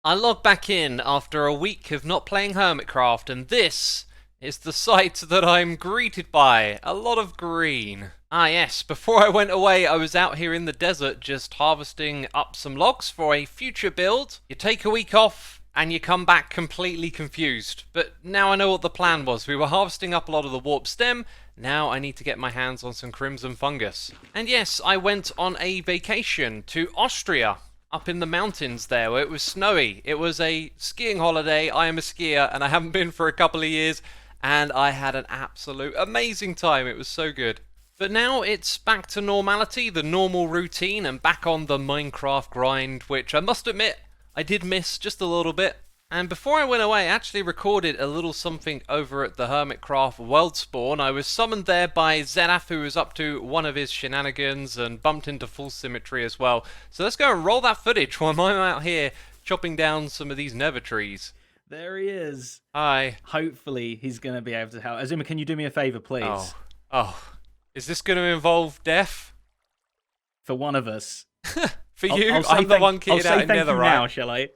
I log back in after a week of not playing Hermitcraft, and this is the sight that I'm greeted by. A lot of green. Ah yes, before I went away I was out here in the desert just harvesting up some logs for a future build. You take a week off and you come back completely confused. But now I know what the plan was. We were harvesting up a lot of the warp stem. Now I need to get my hands on some crimson fungus. And yes, I went on a vacation to Austria. Up in the mountains there where it was snowy. It was a skiing holiday. I am a skier and I haven't been for a couple of years, and I had an absolute amazing time. It was so good. But now it's back to normality, the normal routine, and back on the Minecraft grind, which I must admit I did miss just a little bit. And before I went away, I actually recorded a little something over at the Hermitcraft world spawn. I was summoned there by Xerath, who was up to one of his shenanigans and bumped into full symmetry as well. So let's go and roll that footage while I'm out here chopping down some of these nether trees. There he is. Hi. Hopefully he's going to be able to help. Xisuma, can you do me a favour, please? Oh. Is this going to involve death? For one of us. For you? I'm the one kitted out in netherite. Now, shall I?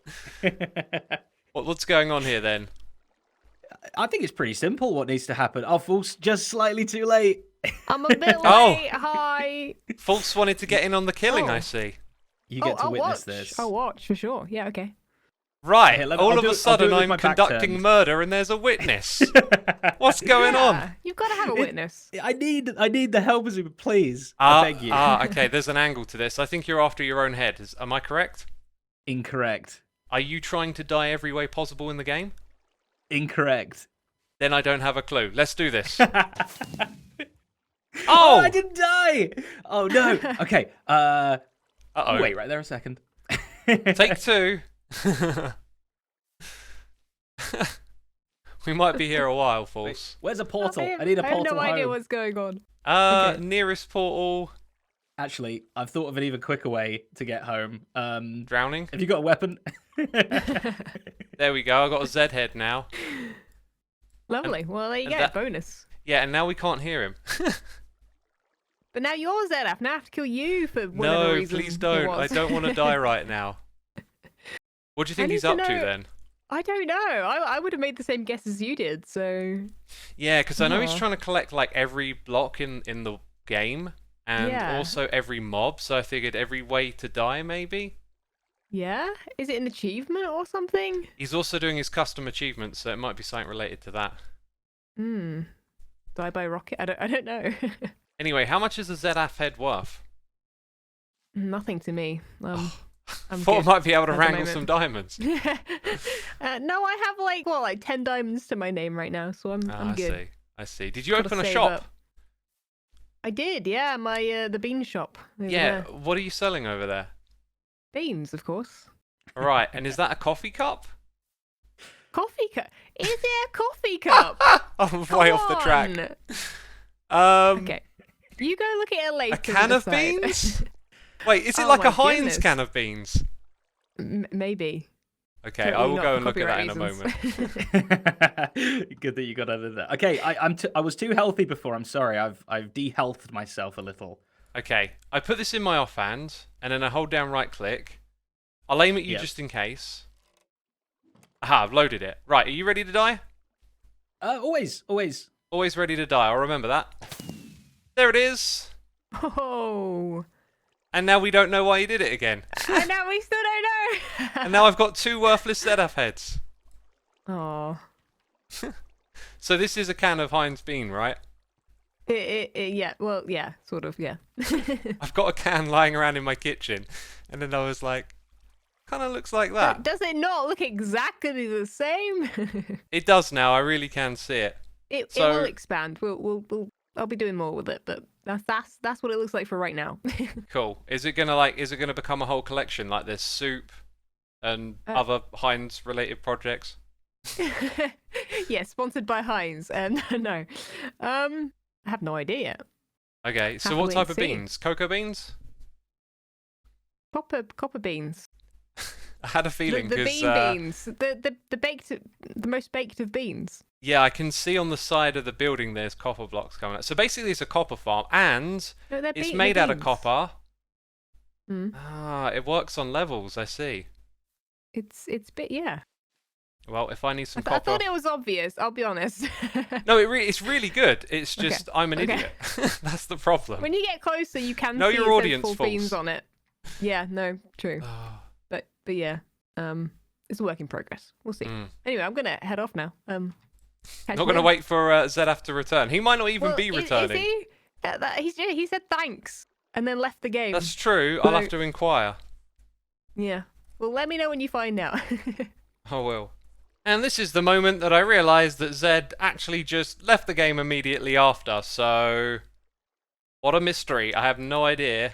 What's going on here then? I think it's pretty simple what needs to happen. Oh, False, just slightly too late. I'm a bit late. Oh. Hi. False wanted to get in on the killing, Oh. I see. You get to I'll witness watch. this. I'll watch for sure. Yeah, okay. Right, Here, all I'll of do a it sudden with I'm my back conducting turned. murder and there's a witness. What's going on? Yeah, you've got to have a witness. I need the help, Xisuma, please. I beg you. Okay, there's an angle to this. I think you're after your own head. Am I correct? Incorrect. Are you trying to die every way possible in the game? Incorrect. Then I don't have a clue. Let's do this. Oh, I didn't die. Oh no. Okay. Uh-oh. Wait right there a second. Take two. We might be here a while, False. Where's a portal? I need a portal. I have no idea home. what's going on. Okay. Nearest portal. Actually, I've thought of an even quicker way to get home. Drowning. Have you got a weapon? There we go. I got a Z head now. Lovely. Well, there you go. that- Bonus. Yeah, and now we can't hear him. But now you're Zedaf. Now I have to kill you for whatever No, reason. please it don't. I was. don't want to die right now. What do you think need he's to up to know- then? I don't know. I would have made the same guess as you did. So Yeah, because I know he's Yeah. trying to collect like every block in the game and Yeah. also every mob. So I figured every way to die maybe. yeah, is it an achievement or something? He's also doing his custom achievements, so it might be something related to that. Hmm. Die by rocket? I don't know. Anyway, how much is a ZF head worth? Nothing to me. I'm Thought I good might be able to at the wrangle moment. some diamonds. No, I have like 10 diamonds to my name right now, so I'm I good. see. I see. Did you Gotta open a save shop? up. I did, yeah. My the bean shop. over Yeah. there. What are you selling over there? Beans, of course. All right. And is that a coffee cup? Coffee cup? Is it a coffee cup? I'm Come way off the track. on. Okay, you go look at it later. A can and of decide. beans? Wait, is it Oh like a my Heinz goodness. can of beans? Maybe. Okay, Totally I will not go for and look at that in a copyright reasons. moment. Good that you got over that. Okay, I was too healthy before. I'm sorry. I've de-healthed myself a little. Okay, I put this in my offhand, and then I hold down right click. I'll aim at you Yep. just in case. Aha, I've loaded it. Right, are you ready to die? Always. Always ready to die, I'll remember that. There it is. Oh, And now we don't know why you did it again. and now we still don't know. And now I've got two worthless ZF heads. Oh, So this is a can of Heinz bean, right? yeah. Well, yeah, sort of, yeah. I've got a can lying around in my kitchen. And then I was like, kind of looks like that. Does it not look exactly the same? It does now, I really can see it. It So- will expand. I'll be doing more with it, but that's what it looks like for right now. Cool. Is it gonna become a whole collection like this soup and other Heinz related projects? Yeah, sponsored by Heinz. No, I have no idea yet. Okay, so Have what to type wait of and see. beans? Cocoa beans? Copper beans. I had a feeling The because bean beans. The baked, the most baked of beans. yeah, I can see on the side of the building there's copper blocks coming out. So basically, it's a copper farm, and No, they're it's they're made out of beans. copper. Mm. Ah, it works on levels. I see. It's a bit, yeah. Well, if I need some I copper... thought it was obvious, I'll be honest. No, it's really good. It's just I'm an okay. idiot. That's the problem. When you get closer, you can Know see your it says audience, full folks. beans on it. Yeah, no, true. But yeah, it's a work in progress. We'll see. Anyway, I'm gonna head off now. Not gonna wait for Zedaf to return. He might not even be returning. Is he? He said thanks and then left the game. That's true. I'll have to inquire. Yeah. Well, let me know when you find out. I will. And this is the moment that I realised that Zed actually just left the game immediately after, so... What a mystery. I have no idea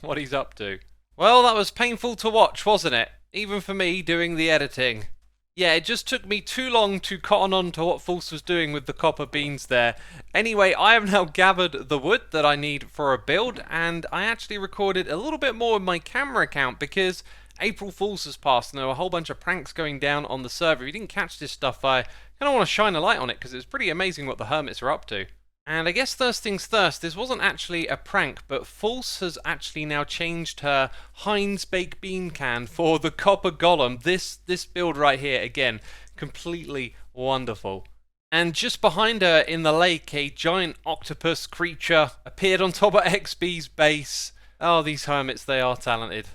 what he's up to. Well, that was painful to watch, wasn't it? Even for me, doing the editing. Yeah, it just took me too long to cotton on to what False was doing with the copper beans there. Anyway, I have now gathered the wood that I need for a build, and I actually recorded a little bit more with my camera account because April Fool's has passed and there were a whole bunch of pranks going down on the server. If you didn't catch this stuff, I kind of want to shine a light on it because it's pretty amazing what the Hermits are up to. And I guess first things first, this wasn't actually a prank, but False has actually now changed her Heinz baked bean can for the copper golem. This build right here, again, completely wonderful. And just behind her in the lake, a giant octopus creature appeared on top of XB's base. Oh, these hermits, they are talented.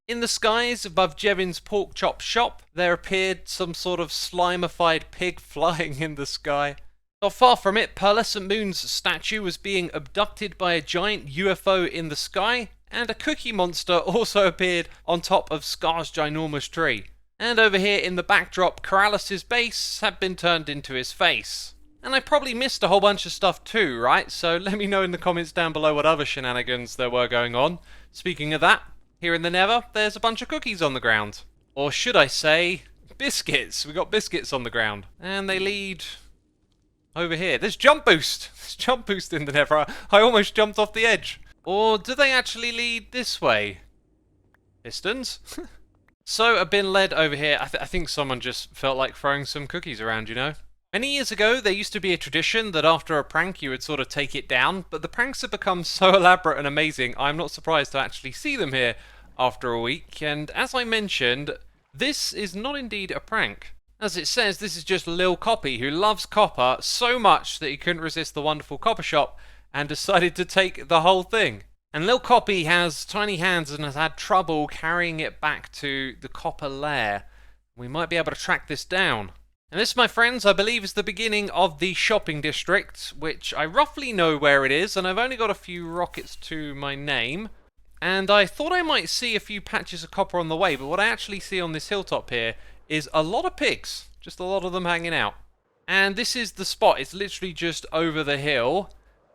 In the skies above Jevin's pork chop shop, there appeared some sort of slimified pig flying in the sky. Not far from it, Pearlescent Moon's statue was being abducted by a giant UFO in the sky, and a cookie monster also appeared on top of Scar's ginormous tree. And over here in the backdrop, Corralis's base had been turned into his face. And I probably missed a whole bunch of stuff too, right? So let me know in the comments down below what other shenanigans there were going on. Speaking of that, here in the Nether, there's a bunch of cookies on the ground. Or should I say, biscuits. We got biscuits on the ground. And they lead... over here. There's jump boost. There's jump boost in the Nether. I almost jumped off the edge. Or do they actually lead this way? Pistons? So I've been led over here. I think someone just felt like throwing some cookies around, you know? Many years ago, there used to be a tradition that after a prank you would sort of take it down, but the pranks have become so elaborate and amazing, I'm not surprised to actually see them here after a week. And as I mentioned, this is not indeed a prank. As it says, this is just Lil Coppy, who loves copper so much that he couldn't resist the wonderful copper shop and decided to take the whole thing. And Lil Coppy has tiny hands and has had trouble carrying it back to the copper lair. We might be able to track this down. And this, my friends, I believe is the beginning of the shopping district, which I roughly know where it is, and I've only got a few rockets to my name. And I thought I might see a few patches of copper on the way, but what I actually see on this hilltop here is a lot of pigs, just a lot of them hanging out. And this is the spot, it's literally just over the hill.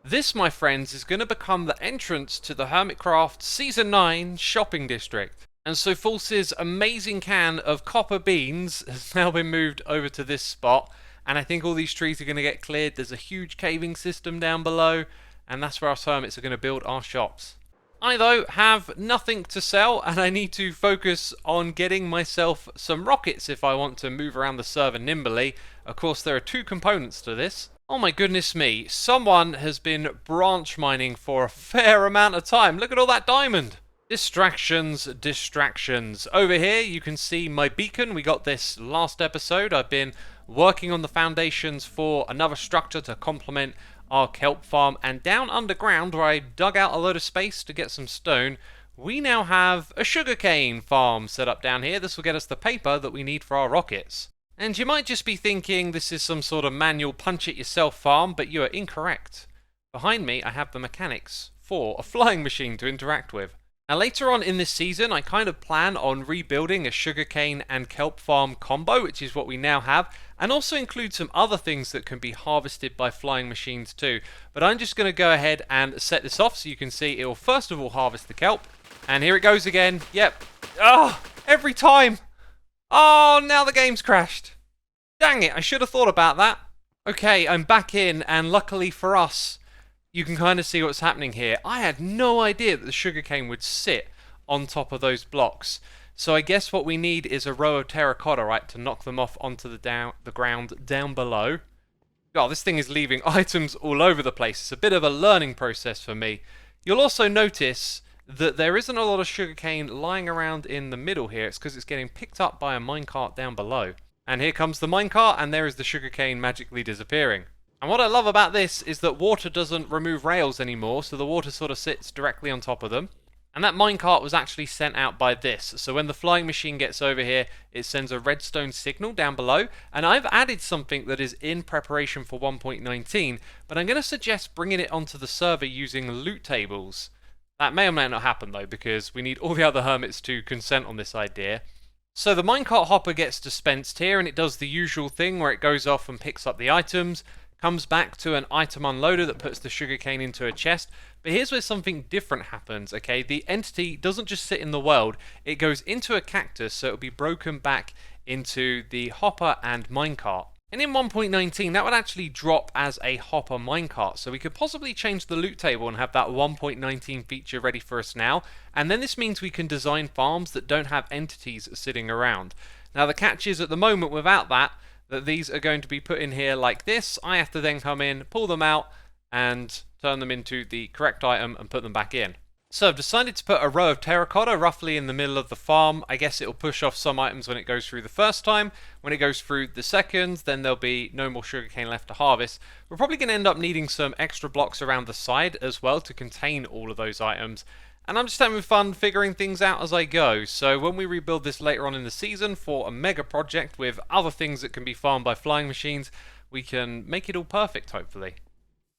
This, my friends, is going to become the entrance to the Hermitcraft Season 9 shopping district. And so False's amazing can of copper beans has now been moved over to this spot. And I think all these trees are going to get cleared. There's a huge caving system down below. And that's where us hermits are going to build our shops. I, though, have nothing to sell. And I need to focus on getting myself some rockets if I want to move around the server nimbly. Of course, there are two components to this. Oh my goodness me. Someone has been branch mining for a fair amount of time. Look at all that diamond. Distractions, distractions. Over here you can see my beacon. We got this last episode. I've been working on the foundations for another structure to complement our kelp farm. And down underground, where I dug out a load of space to get some stone, we now have a sugarcane farm set up down here. This will get us the paper that we need for our rockets. And you might just be thinking this is some sort of manual punch-it-yourself farm, but you are incorrect. Behind me I have the mechanics for a flying machine to interact with. Now later on in this season, I kind of plan on rebuilding a sugarcane and kelp farm combo, which is what we now have, and also include some other things that can be harvested by flying machines too. But I'm just going to go ahead and set this off so you can see it will first of all harvest the kelp. And here it goes again. Yep. Oh, every time. Oh, now the game's crashed. Dang it, I should have thought about that. Okay, I'm back in, and luckily for us, you can kind of see what's happening here. I had no idea that the sugarcane would sit on top of those blocks. So I guess what we need is a row of terracotta, right, to knock them off onto the ground down below. Oh, this thing is leaving items all over the place. It's a bit of a learning process for me. You'll also notice that there isn't a lot of sugarcane lying around in the middle here. It's because it's getting picked up by a minecart down below. And here comes the minecart, and there is the sugarcane magically disappearing. And what I love about this is that water doesn't remove rails anymore, so the water sort of sits directly on top of them. And that minecart was actually sent out by this. So when the flying machine gets over here, it sends a redstone signal down below. And I've added something that is in preparation for 1.19, but I'm going to suggest bringing it onto the server using loot tables. That may or may not happen though, because we need all the other hermits to consent on this idea. So the minecart hopper gets dispensed here, and it does the usual thing where it goes off and picks up the items, comes back to an item unloader that puts the sugarcane into a chest. But here's where something different happens, okay? The entity doesn't just sit in the world, it goes into a cactus, so it'll be broken back into the hopper and minecart. And in 1.19, that would actually drop as a hopper minecart, so we could possibly change the loot table and have that 1.19 feature ready for us now. And then this means we can design farms that don't have entities sitting around. Now the catch is, at the moment, without that these are going to be put in here like this. I have to then come in, pull them out, and turn them into the correct item and put them back in. So I've decided to put a row of terracotta roughly in the middle of the farm. I guess it'll push off some items when it goes through the first time. When it goes through the second, then there'll be no more sugarcane left to harvest. We're probably going to end up needing some extra blocks around the side as well to contain all of those items. And I'm just having fun figuring things out as I go. So when we rebuild this later on in the season for a mega project with other things that can be farmed by flying machines, we can make it all perfect, hopefully.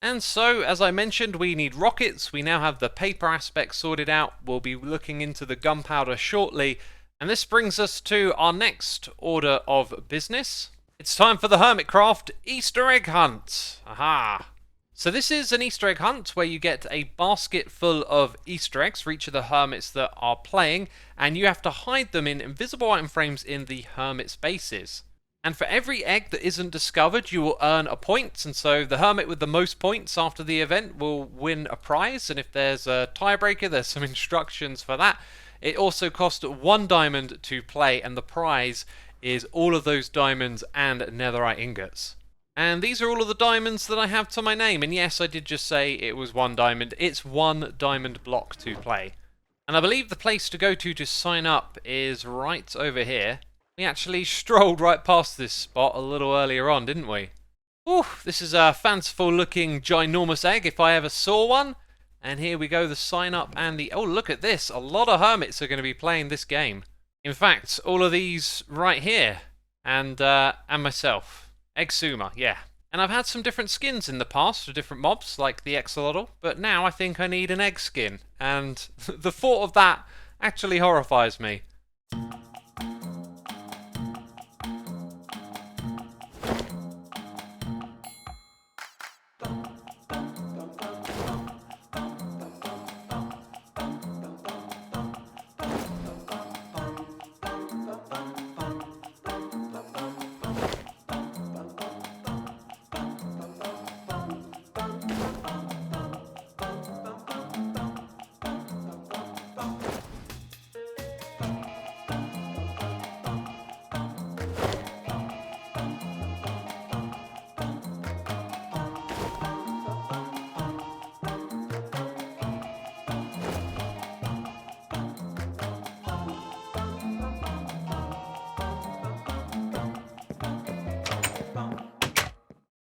And so, as I mentioned, we need rockets. We now have the paper aspect sorted out. We'll be looking into the gunpowder shortly. And this brings us to our next order of business. It's time for the Hermitcraft Easter egg hunt. Aha! So this is an Easter egg hunt where you get a basket full of Easter eggs for each of the hermits that are playing, and you have to hide them in invisible item frames in the hermit's bases. And for every egg that isn't discovered, you will earn a point, and so the hermit with the most points after the event will win a prize, and if there's a tiebreaker, there's some instructions for that. It also costs 1 diamond to play, and the prize is all of those diamonds and netherite ingots. And these are all of the diamonds that I have to my name. And yes, I did just say it was 1 diamond. It's 1 diamond block to play. And I believe the place to go to sign up is right over here. We actually strolled right past this spot a little earlier on, didn't we? Ooh, this is a fanciful looking ginormous egg if I ever saw one. And here we go, the sign up and the... Oh, look at this. A lot of hermits are going to be playing this game. In fact, all of these right here. And myself. Xisuma, yeah. And I've had some different skins in the past for different mobs, like the axolotl, but now I think I need an egg skin, and the thought of that actually horrifies me.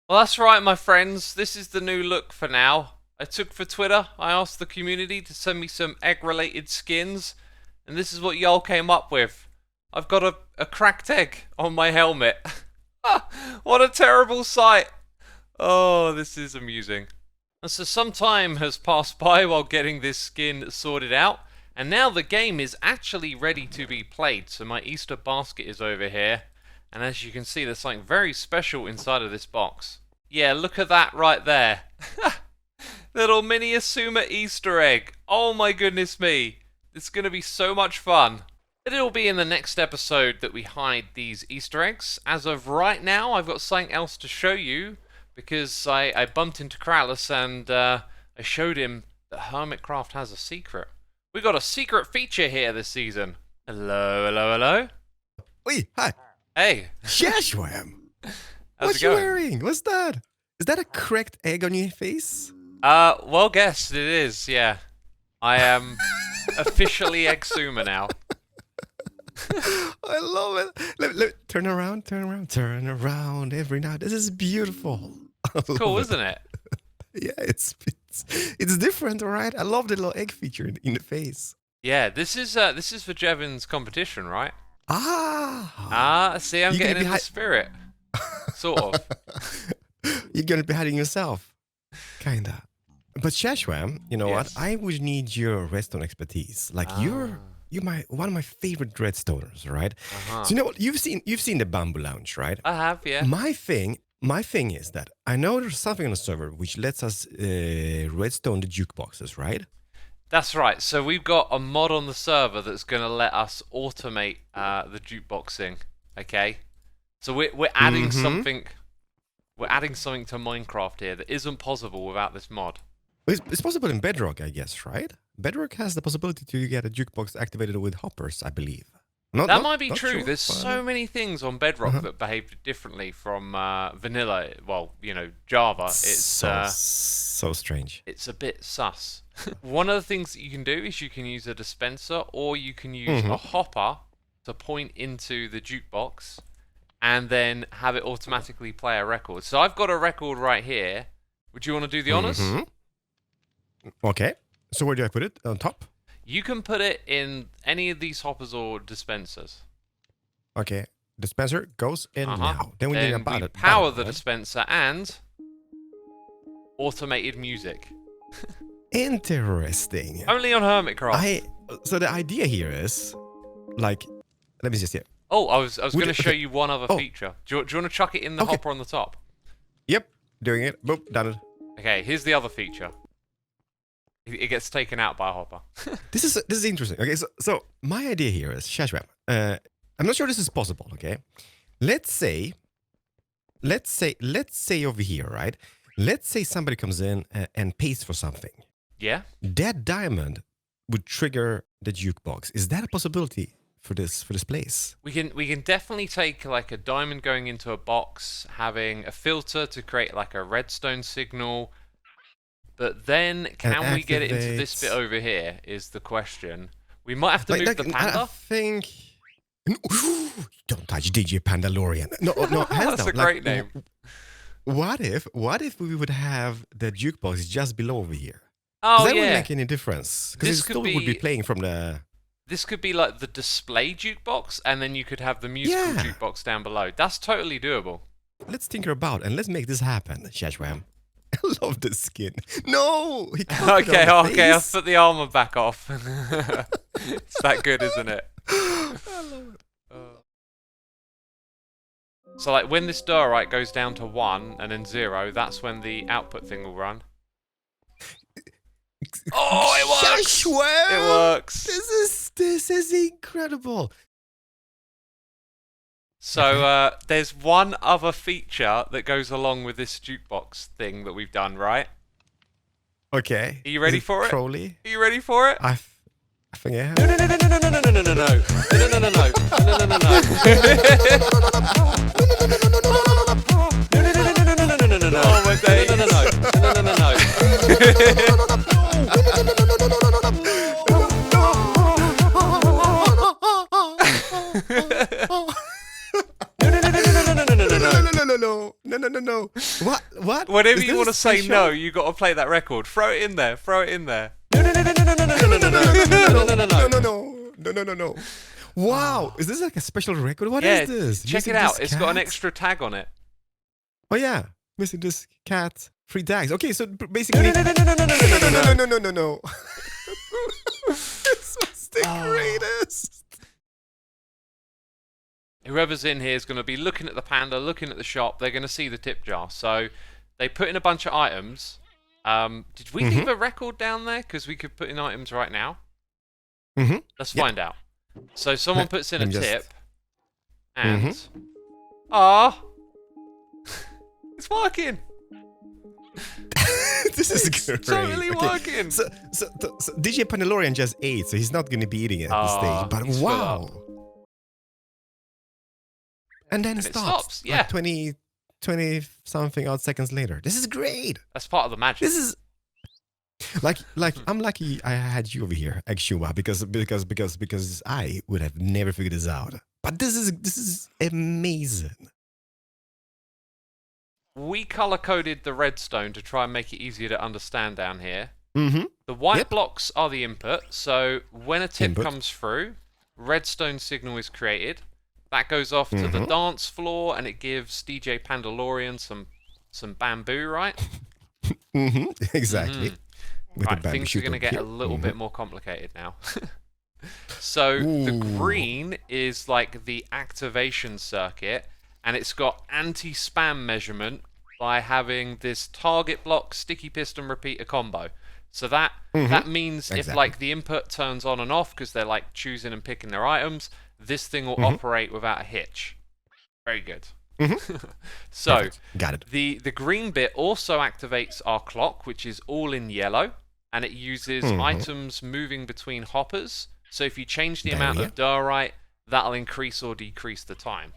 Well, that's right, my friends. This is the new look for now. I took for Twitter. I asked the community to send me some egg-related skins, and this is what y'all came up with. I've got a cracked egg on my helmet. What a terrible sight. Oh, this is amusing. And so some time has passed by while getting this skin sorted out, and now the game is actually ready to be played. So my Easter basket is over here. And as you can see, there's something very special inside of this box. Yeah, look at that right there. Little mini Xisuma Easter egg. Oh my goodness me. It's going to be so much fun. But it'll be in the next episode that we hide these Easter eggs. As of right now, I've got something else to show you. Because I bumped into Kralis and I showed him that Hermitcraft has a secret. We got a secret feature here this season. Hello, hello, hello. Oi, hi. Hey. Shashwam. How's What it you going? wearing? What's that? Is that a cracked egg on your face? Well guessed, it is, yeah. I am Officially Xisuma now. I love it. Turn around, turn around, turn around every night. This is beautiful. Cool, isn't it? Yeah, it's different, all right? I love the little egg feature in the face. Yeah, this is for Jevon's competition, right? Ah. See, I'm You're getting gonna be in the spirit. Sort of. You're gonna be hiding yourself, kinda. But Shashwam, you know Yes. what? I would need your redstone expertise. Like you're one of my favorite redstoners, right? Uh-huh. So you know what? You've seen the bamboo lounge, right? I have, yeah. My thing is that I know there's something on the server which lets us redstone the jukeboxes, right? That's right. So we've got a mod on the server that's going to let us automate the jukeboxing. Okay. So we're adding something. We're adding something to Minecraft here that isn't possible without this mod. It's possible in Bedrock, I guess, right? Bedrock has the possibility to get a jukebox activated with hoppers, I believe. That might be true. Sure, There's but- so many things on Bedrock that behave differently from vanilla. Well, Java. It's so strange. it's a bit sus. One of the things that you can do is you can use a dispenser, or you can use a hopper to point into the jukebox, and then have it automatically play a record. So I've got a record right here. Would you want to do the honors? Okay. So where do I put it? On top? You can put it in any of these hoppers or dispensers. Okay. Dispenser goes in now. Then we need a Then we button. power the dispenser and automated music. Interesting. Only on Hermitcraft. So the idea here is, like, let me just see. Oh, I was going to show okay. you one other Oh. feature. Do you want to chuck it in the Okay. hopper on the top? Yep, doing it. Boop, done it. Okay, here's the other feature. It gets taken out by a hopper. This is interesting. Okay, so my idea here is Shashwam. I'm not sure this is possible. Okay, let's say over here, right? Let's say somebody comes in and pays for something. Yeah? That diamond would trigger the jukebox. Is that a possibility for this place? We can definitely take like a diamond going into a box, having a filter to create like a redstone signal. But then, can we get it into this bit over here? Is the question. We might have to move the I panda. think. No, don't touch DJ Pandalorian. No, hands That's down. a great name. What if we would have the jukebox just below over here? Oh That wouldn't yeah. make any difference because This it could still would be be- playing from the. This could be like the display jukebox, and then you could have the musical Yeah. jukebox down below. That's totally doable. Let's tinker about and let's make this happen, Shashwam. I love the skin. No, he can't put it on the Okay, I'll face. put the armor back off. It's that good, isn't it? I love it. So like when this diorite goes down to 1 and then 0, that's when the output thing will run. Oh, it works! Shashwam! It works. This is incredible. So there's one other feature that goes along with this jukebox thing that we've done, right? Okay. Are you ready Is for it? Crowley? Are you ready for it? I think I have. No, no, no, no, no, no, no, no, no, no, no, no, no, no, no, no, no, no, no. Oh my days. No, no, no, no, no, no, no, no. No. What? Whenever Is you this want to say special? no, you got to play that record. Throw it in there. Throw it in there. No. Wow, is this like a special record? What Yeah, is this? check Missing it out. this It's got an cat? extra tag on it. Oh yeah, missing this cat. 3 tags. Okay, so basically. No. No. This was the greatest. Whoever's in here is going to be looking at the panda, looking at the shop. They're going to see the tip jar. So they put in a bunch of items. Did we leave a record down there? Because we could put in items right now. Let's find out. So someone puts in a I'm just- tip. And... It's working! This is It's great. totally Okay, working! So DJ Pandalorian just ate, so he's not going to be eating it at this stage. But he's full wow. up. And then And it it stops. stops, yeah. Like 20 something odd seconds later. This is great. That's part of the magic. This is Like I'm lucky I had you over here, Xisuma, because I would have never figured this out. But this is amazing. We color coded the redstone to try and make it easier to understand down here. Mm-hmm. The white Yep. blocks are the input, so when a tip Input. comes through, redstone signal is created. That goes off to the dance floor, and it gives DJ Pandalorian some bamboo, right? Mm-hmm. Exactly. With Right, the bamboo things are shoot going to over get a here. little bit more complicated now. So the Ooh. green is like the activation circuit, and it's got anti-spam measurement by having this target block, sticky piston repeater combo. So that means if Exactly. like the input turns on and off because they're like choosing and picking their items, this thing will operate without a hitch. Very good. So Perfect. Got it. the green bit also activates our clock, which is all in yellow, and it uses items moving between hoppers. So if you change the amount of diorite, that'll increase or decrease the time.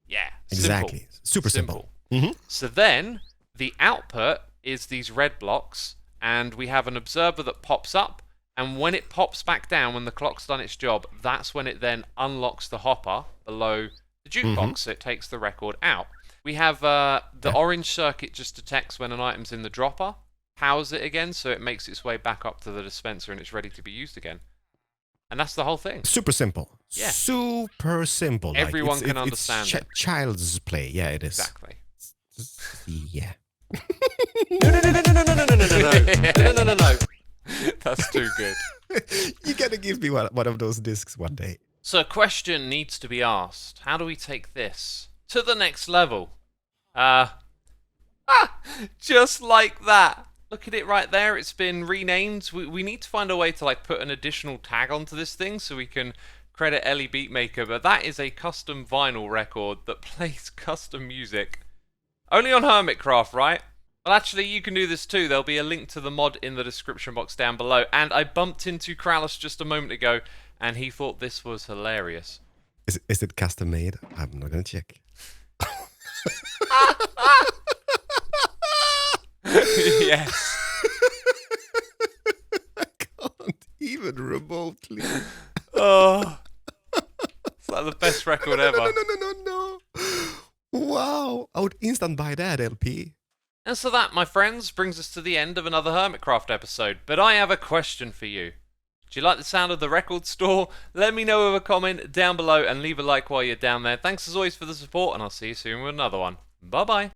Yeah, Exactly. simple. Super simple. Mm-hmm. So then the output is these red blocks, and we have an observer that pops up, and when it pops back down, when the clock's done its job, that's when it then unlocks the hopper below the jukebox, so it takes the record out. We have the orange circuit just detects when an item's in the dropper, powers it again, so it makes its way back up to the dispenser and it's ready to be used again. And that's the whole thing. Super simple. Yeah. Super simple. Everyone can it's understand it. Child's play. Yeah, it is. Exactly. Yeah. No. That's too good. You gotta give me one of those discs one day. So a question needs to be asked. How do we take this to the next level? Just like that. Look at it right there. It's been renamed. We need to find a way to like put an additional tag onto this thing so we can credit Ellie Beatmaker, but that is a custom vinyl record that plays custom music. Only on Hermitcraft, right? Well, actually, you can do this too. There'll be a link to the mod in the description box down below. And I bumped into Krallis just a moment ago, and he thought this was hilarious. Is it custom made? I'm not gonna check. Yes. I can't even remotely. Oh. It's like the best record ever. No. Wow. I would instant buy that LP. And so that, my friends, brings us to the end of another Hermitcraft episode. But I have a question for you. Do you like the sound of the record store? Let me know with a comment down below and leave a like while you're down there. Thanks as always for the support, and I'll see you soon with another one. Bye-bye.